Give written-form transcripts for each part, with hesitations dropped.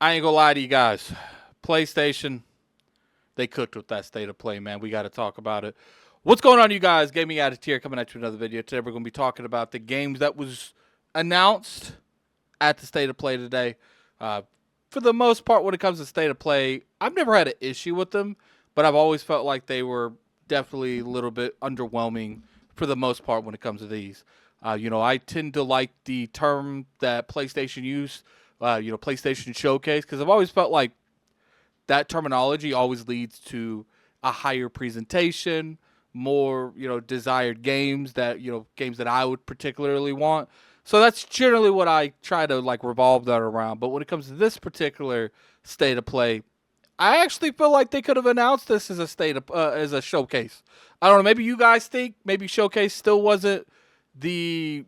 I ain't gonna lie to you guys. PlayStation, they cooked with that state of play, man. We got to talk about it. What's going on, you guys? Gaming Addict here, coming at you with another video. Today we're going to be talking about the games that was announced at the state of play today. Uh, for the most part, when it comes to state of play, I've never had an issue with them, but I've always felt like they were definitely a little bit underwhelming for the most part when it comes to these. I tend to like the term that PlayStation used, PlayStation Showcase, because I've always felt like that terminology always leads to a higher presentation, more, desired games games that I would particularly want. So that's generally what I try to like revolve that around. But when it comes to this particular state of play, I actually feel like they could have announced this as a as a showcase. I don't know. Maybe you guys think maybe showcase still wasn't the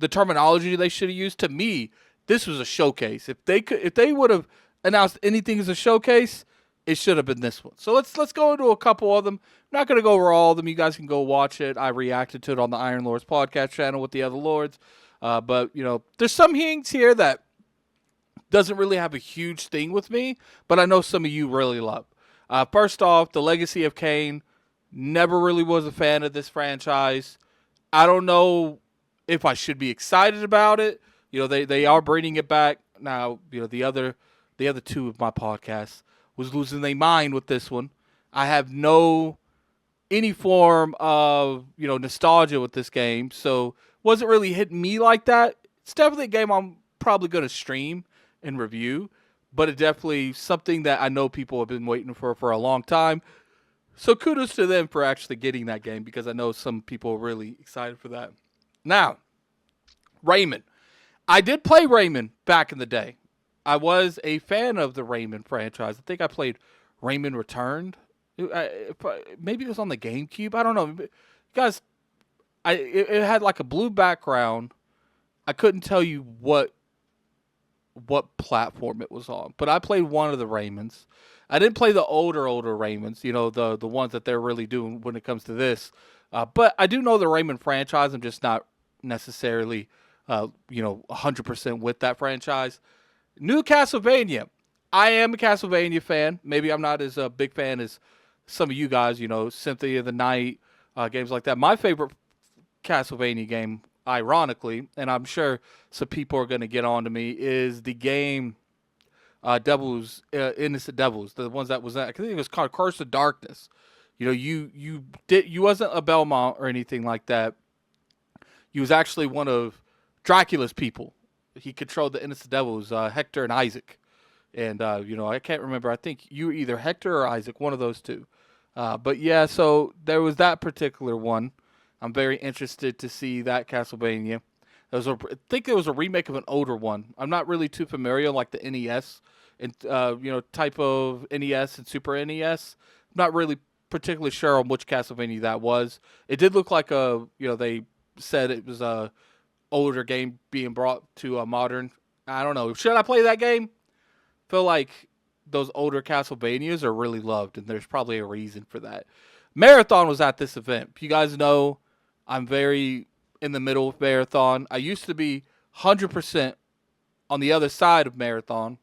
terminology they should have used. To me, this was a showcase. If they would have announced anything as a showcase, it should have been this one. So let's go into a couple of them. I'm not going to go over all of them. You guys can go watch it. I reacted to it on the Iron Lords podcast channel with the other lords. But there's some hints here that doesn't really have a huge thing with me, but I know some of you really love. First off, the Legacy of Kain. Never really was a fan of this franchise. I don't know if I should be excited about it. They are bringing it back now. The other two of my podcasts was losing their mind with this one. I have any form of nostalgia with this game, so wasn't really hitting me like that. It's definitely a game I'm probably going to stream and review, but it's definitely something that I know people have been waiting for a long time. So kudos to them for actually getting that game, because I know some people are really excited for that. Now, Rayman. I did play Rayman back in the day. I was a fan of the Rayman franchise. I think I played Rayman Returned. Maybe it was on the GameCube. I don't know. Guys, it had like a blue background. I couldn't tell you what platform it was on, but I played one of the Raymans. I didn't play the older Raymans, the ones that they're really doing when it comes to this. But I do know the Rayman franchise. I'm just not necessarily, 100% with that franchise. New Castlevania. I am a Castlevania fan. Maybe I'm not as a big fan as some of you guys, Symphony of the Night, games like that. My favorite Castlevania game, ironically, and I'm sure some people are going to get on to me, is the game Innocent Devils, the ones that was I think it was called Curse of Darkness. You wasn't a Belmont or anything like that. You was actually one of Dracula's people. He controlled the Innocent Devils, Hector and Isaac. And I can't remember. I think you were either Hector or Isaac, one of those two. But yeah, so there was that particular one. I'm very interested to see that Castlevania. I think it was a remake of an older one. I'm not really too familiar, like the NES and type of NES and Super NES. I'm not really particularly sure on which Castlevania that was. It did look like they said it was a older game being brought to a modern. I don't know. Should I play that game? Feel like those older Castlevanias are really loved, and there's probably a reason for that. Marathon was at this event. You guys know I'm very in the middle of Marathon. I used to be 100% on the other side of Marathon.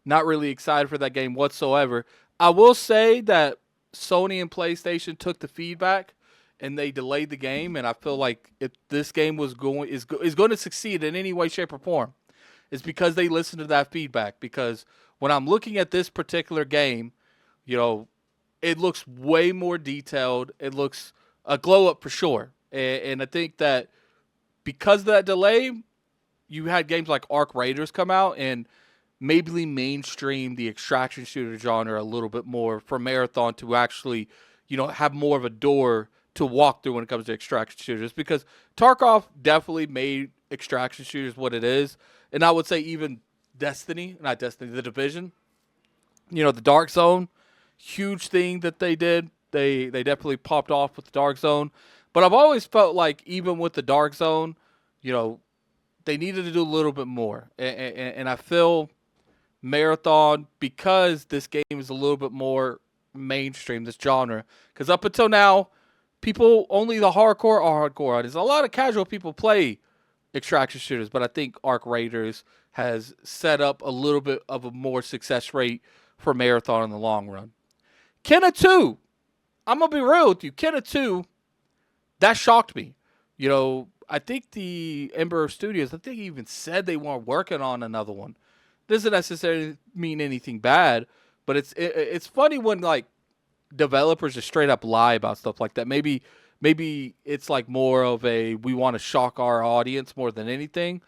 Not really excited for that game whatsoever. I will say that Sony and PlayStation took the feedback and they delayed the game, and I feel like if this game is going to succeed in any way, shape, or form, it's because they listened to that feedback. Because when I'm looking at this particular game, it looks way more detailed. It looks a glow up for sure. And I think that because of that delay, you had games like Arc Raiders come out and maybe mainstream the extraction shooter genre a little bit more for Marathon to actually, have more of a door to walk through when it comes to extraction shooters. Because Tarkov definitely made extraction shooters what it is. And I would say even The Division, the Dark Zone, huge thing that they did. They definitely popped off with the Dark Zone. But I've always felt like even with the Dark Zone, they needed to do a little bit more. And I feel Marathon, because this game is a little bit more mainstream, this genre. Because up until now, only the hardcore are hardcore. There's a lot of casual people play extraction shooters, but I think Arc Raiders has set up a little bit of a more success rate for Marathon in the long run. Kena 2, I'm going to be real with you. Kena 2, that shocked me. I think the Ember Studios, I think he even said they weren't working on another one. Doesn't necessarily mean anything bad, but it's funny when like developers just straight up lie about stuff like that. Maybe it's like more of a we want to shock our audience more than anything.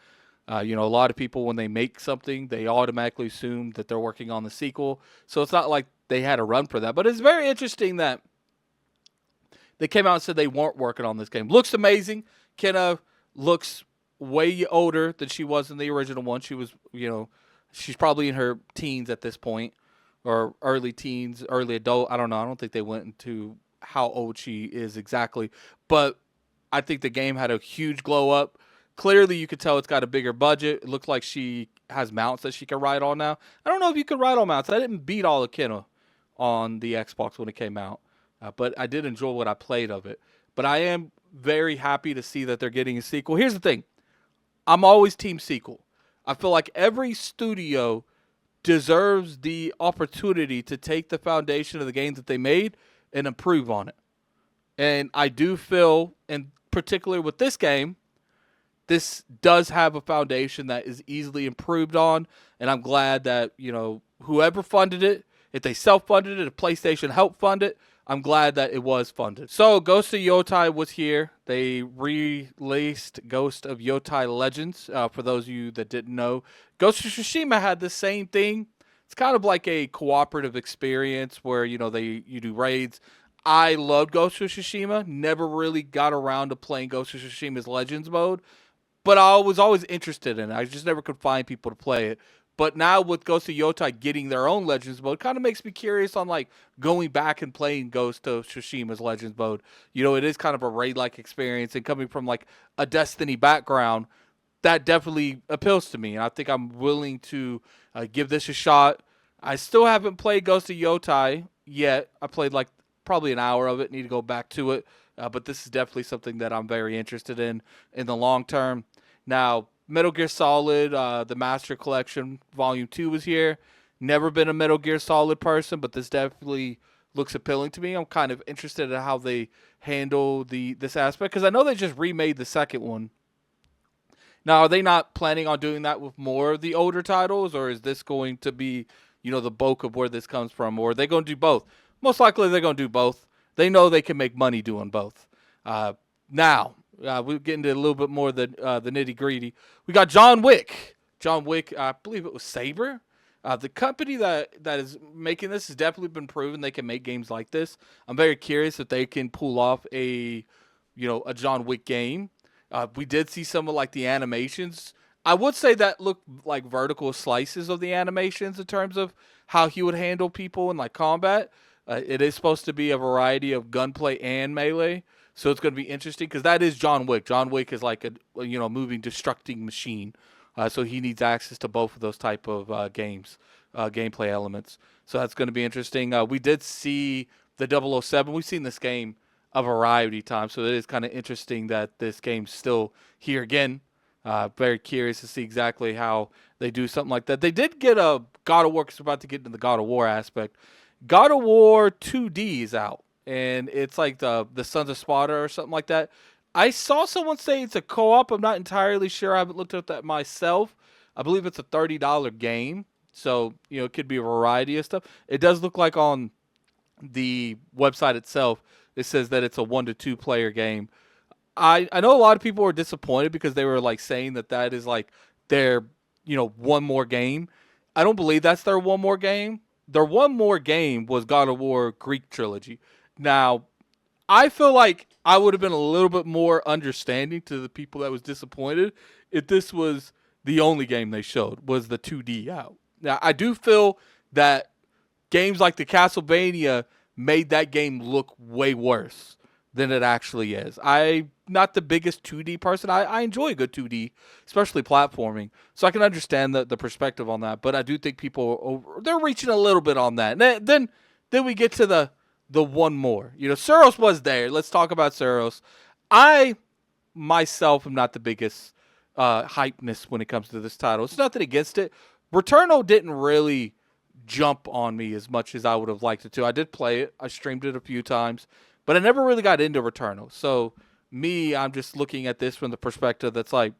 A lot of people when they make something, they automatically assume that they're working on the sequel. So it's not like they had a run for that. But it's very interesting that they came out and said they weren't working on this game. Looks amazing. Kenna looks way older than she was in the original one. She was, she's probably in her teens at this point, or early teens, early adult. I don't know. I don't think they went into how old she is exactly. But I think the game had a huge glow up. Clearly, you could tell it's got a bigger budget. It looks like she has mounts that she can ride on now. I don't know if you could ride on mounts. I didn't beat all of Kenna on the Xbox when it came out. But I did enjoy what I played of it. But I am very happy to see that they're getting a sequel. Here's the thing. I'm always team sequel. I feel like every studio deserves the opportunity to take the foundation of the games that they made and improve on it. And I do feel, and particularly with this game, this does have a foundation that is easily improved on. And I'm glad that, whoever funded it, if they self-funded it, if PlayStation helped fund it, I'm glad that it was funded. So Ghost of Yotei was here. They released Ghost of Yotei Legends. For those of you that didn't know, Ghost of Tsushima had the same thing. It's kind of like a cooperative experience where, you do raids. I loved Ghost of Tsushima. Never really got around to playing Ghost of Tsushima's Legends mode. But I was always interested in it. I just never could find people to play it. But now with Ghost of Yotei getting their own Legends mode, kind of makes me curious on like going back and playing Ghost of Tsushima's Legends mode. It is kind of a raid-like experience, and coming from like a Destiny background, that definitely appeals to me. And I think I'm willing to give this a shot. I still haven't played Ghost of Yotei yet. I played like probably an hour of it. Need to go back to it. But this is definitely something that I'm very interested in the long term. Now, Metal Gear Solid, the Master Collection, Volume 2 was here. Never been a Metal Gear Solid person, but this definitely looks appealing to me. I'm kind of interested in how they handle this aspect, because I know they just remade the second one. Now, are they not planning on doing that with more of the older titles, or is this going to be, the bulk of where this comes from, or are they going to do both? Most likely they're going to do both. They know they can make money doing both. Now, we'll get into a little bit more of the nitty-gritty. We got John Wick. John Wick, I believe it was Saber. The company that is making this has definitely been proven they can make games like this. I'm very curious if they can pull off a John Wick game. We did see some of like the animations. I would say that looked like vertical slices of the animations in terms of how he would handle people in like combat. It is supposed to be a variety of gunplay and melee. So it's going to be interesting because that is John Wick. John Wick is like a moving, destructing machine. So he needs access to both of those type of gameplay elements. So that's going to be interesting. We did see the 007. We've seen this game a variety of times. So it is kind of interesting that this game's still here again. Very curious to see exactly how they do something like that. They did get a God of War, because we're about to get into the God of War aspect. God of War 2D is out. And it's like the Sons of Sparta or something like that. I saw someone say it's a co-op. I'm not entirely sure. I haven't looked at that myself. I believe it's a $30 game. So, it could be a variety of stuff. It does look like on the website itself, it says that it's a 1 to 2 player game. I know a lot of people were disappointed because they were like saying that is like their, one more game. I don't believe that's their one more game. Their one more game was God of War Greek trilogy. Now, I feel like I would have been a little bit more understanding to the people that was disappointed if this was the only game they showed, was the 2D out. Now, I do feel that games like the Castlevania made that game look way worse than it actually is. I'm not the biggest 2D person. I enjoy a good 2D, especially platforming. So I can understand the perspective on that. But I do think people, they're reaching a little bit on that. And then we get to the one more. Suros was there. Let's talk about Suros. I, myself, am not the biggest hypeness when it comes to this title. It's nothing against it. Returnal didn't really jump on me as much as I would have liked it to. I did play it. I streamed it a few times, but I never really got into Returnal. So I'm just looking at this from the perspective that's like,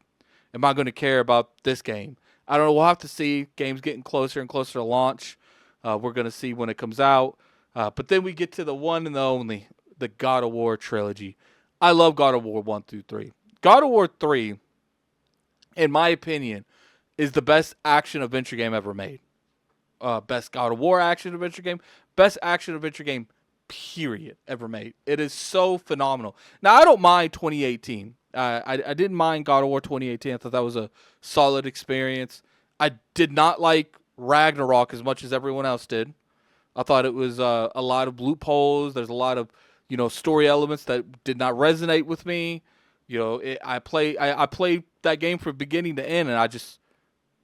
am I going to care about this game? I don't know. We'll have to see. Game's getting closer and closer to launch. We're going to see when it comes out. But then we get to the one and the only, the God of War trilogy. I love God of War 1 through 3. God of War 3, in my opinion, is the best action adventure game ever made. Best God of War action adventure game. Best action adventure game, period, ever made. It is so phenomenal. Now, I don't mind 2018. I didn't mind God of War 2018. I thought that was a solid experience. I did not like Ragnarok as much as everyone else did. I thought it was a lot of loopholes. There's a lot of story elements that did not resonate with me. I played that game from beginning to end, and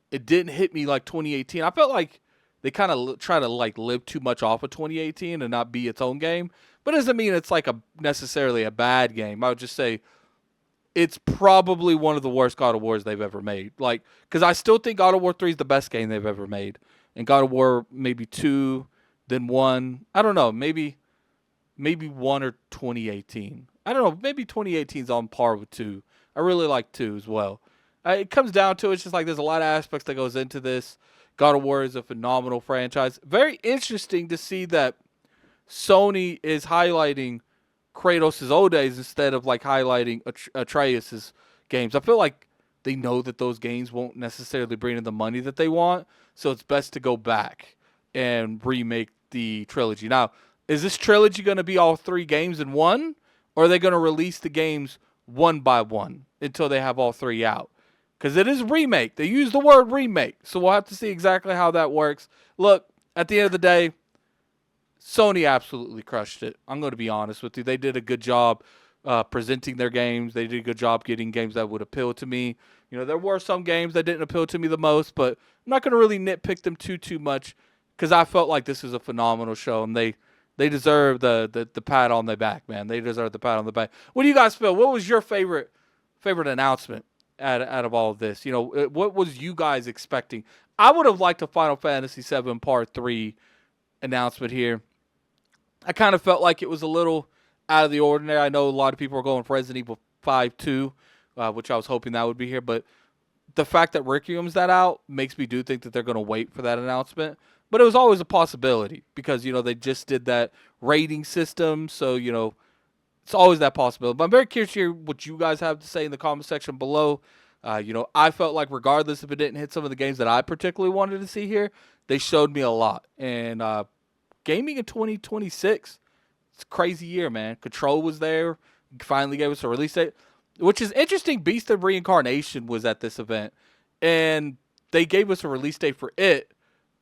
it didn't hit me like 2018. I felt like they kind of try to like live too much off of 2018 and not be its own game. But it doesn't mean it's like necessarily a bad game. I would just say it's probably one of the worst God of Wars they've ever made. Like, because I still think God of War 3 is the best game they've ever made, and God of War maybe 2, then 1. I don't know. Maybe 1 or 2018. I don't know. Maybe 2018 is on par with 2. I really like 2 as well. It comes down to it's just like there's a lot of aspects that goes into this. God of War is a phenomenal franchise. Very interesting to see that Sony is highlighting Kratos' old days instead of like highlighting Atreus' games. I feel like they know that those games won't necessarily bring in the money that they want, so it's best to go back and remake the trilogy. Now, is this trilogy going to be all 3 games in one, or are they going to release the games one by one until they have all 3 out? Because it is remake. They use the word remake, so we'll have to see exactly how that works. Look, at the end of the day, Sony absolutely crushed it. I'm going to be honest with you. They did a good job presenting their games. They did a good job getting games that would appeal to me. There were some games that didn't appeal to me the most, but I'm not going to really nitpick them too much because I felt like this was a phenomenal show, and they deserve the pat on their back, man. They deserve the pat on the back. What do you guys feel? What was your favorite announcement out of all of this? What was you guys expecting? I would have liked a Final Fantasy VII Part 3 announcement here. I kind of felt like it was a little out of the ordinary. I know a lot of people are going for Resident Evil 5 2, which I was hoping that would be here. But the fact that Requiem's that out makes me do think that they're going to wait for that announcement. But it was always a possibility because, they just did that rating system. So, it's always that possibility. But I'm very curious to hear what you guys have to say in the comment section below. I felt like regardless if it didn't hit some of the games that I particularly wanted to see here, they showed me a lot. And gaming in 2026, it's a crazy year, man. Control was there. Finally gave us a release date, which is interesting. Beast of Reincarnation was at this event, and they gave us a release date for it,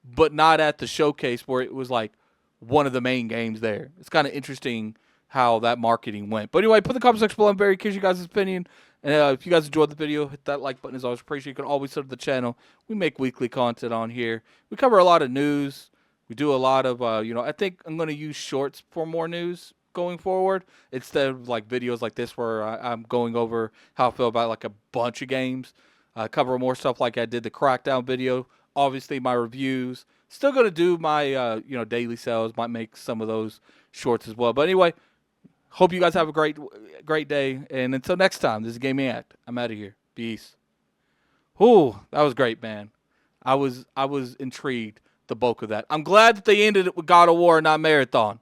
but not at the showcase where it was like one of the main games there. It's kind of interesting how that marketing went. But anyway, put in the comment section below. I'm very curious your guys' opinion. And if you guys enjoyed the video, hit that like button. Is always appreciated. You can always sub to the channel. We make weekly content on here. We cover a lot of news. We do a lot of, I think I'm going to use shorts for more news going forward instead of like videos like this where I'm going over how I feel about like a bunch of games. Cover more stuff like I did the Crackdown video. Obviously, my reviews. Still going to do my, daily sales. Might make some of those shorts as well. But anyway, hope you guys have a great day. And until next time, this is Gaming Act. I'm out of here. Peace. Ooh, that was great, man. I was intrigued. The bulk of that. I'm glad that they ended it with God of War and not Marathon.